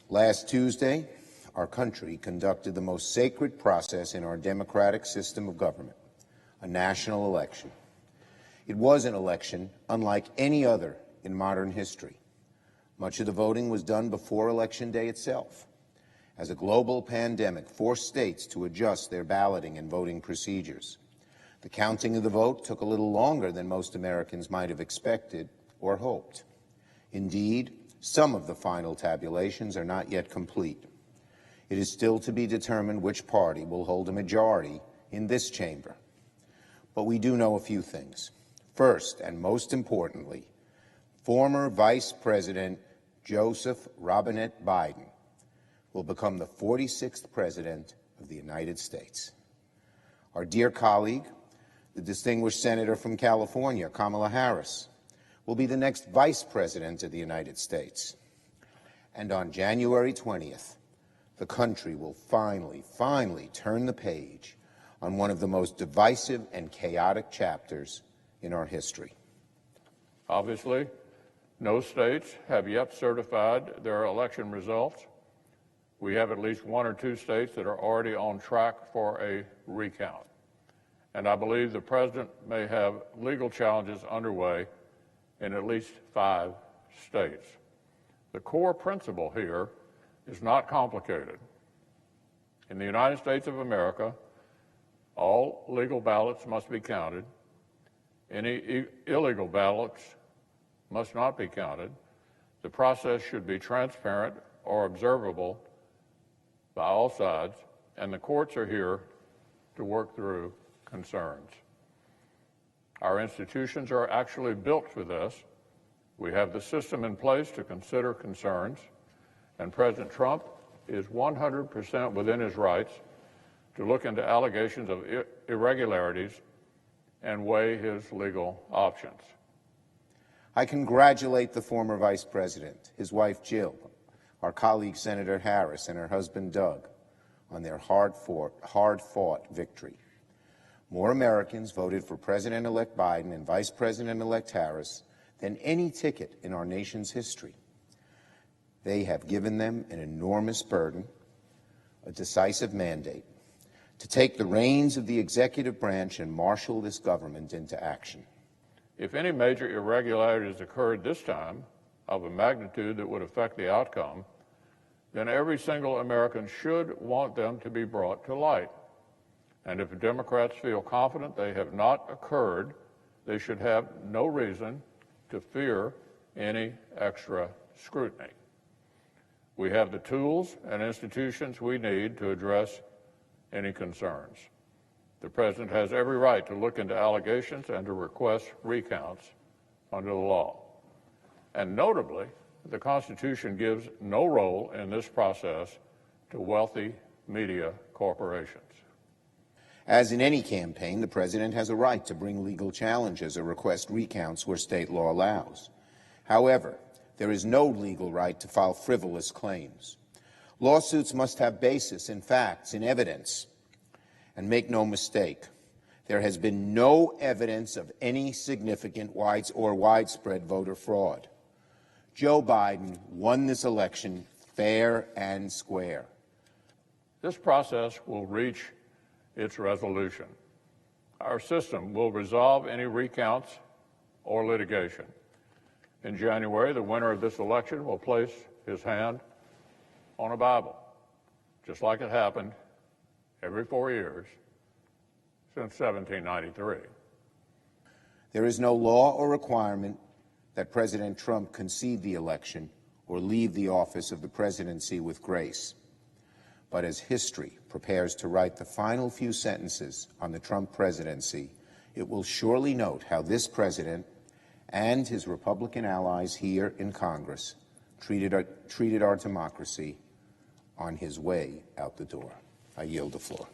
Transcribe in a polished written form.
Last Tuesday, our country conducted the most sacred process in our democratic system of government, a national election. It was an election unlike any other in modern history. Much of the voting was done before Election Day itself, as a global pandemic forced states to adjust their balloting and voting procedures. The counting of the vote took a little longer than most Americans might have expected or hoped. Indeed, some of the final tabulations are not yet complete. It is still to be determined which party will hold a majority in this chamber. But we do know a few things. First, and most importantly, former Vice President Joseph Robinette Biden will become the 46th President of the United States. Our dear colleague, the distinguished Senator from California, Kamala Harris, will be the next Vice President of the United States. And on January 20th, the country will finally turn the page on one of the most divisive and chaotic chapters in our history. Obviously, no states have yet certified their election results. We have at least one or two states that are already on track for a recount. And I believe the President may have legal challenges underway in at least 5 states. The core principle here is not complicated. In the United States of America, all legal ballots must be counted. Any illegal ballots must not be counted. The process should be transparent or observable by all sides, and the courts are here to work through concerns. Our institutions are actually built for this. We have the system in place to consider concerns, and President Trump is 100% within his rights to look into allegations of irregularities and weigh his legal options. I congratulate the former Vice President, his wife Jill, our colleague Senator Harris, and her husband Doug on their hard-fought victory. More Americans voted for President-elect Biden and Vice President-elect Harris than any ticket in our nation's history. They have given them an enormous burden, a decisive mandate, to take the reins of the executive branch and marshal this government into action. If any major irregularities occurred this time of a magnitude that would affect the outcome, then every single American should want them to be brought to light. And if Democrats feel confident they have not occurred, they should have no reason to fear any extra scrutiny. We have the tools and institutions we need to address any concerns. The President has every right to look into allegations and to request recounts under the law. And notably, the Constitution gives no role in this process to wealthy media corporations. As in any campaign, the President has a right to bring legal challenges or request recounts where state law allows. However, there is no legal right to file frivolous claims. Lawsuits must have basis in facts, in evidence. And make no mistake, there has been no evidence of any significant widespread voter fraud. Joe Biden won this election fair and square. This process will reach its resolution. Our system will resolve any recounts or litigation. In January, the winner of this election will place his hand on a Bible, just like it happened every 4 years since 1793. There is no law or requirement that President Trump concede the election or leave the office of the presidency with grace. But as history prepares to write the final few sentences on the Trump presidency, it will surely note how this president and his Republican allies here in Congress treated our democracy on his way out the door. I yield the floor.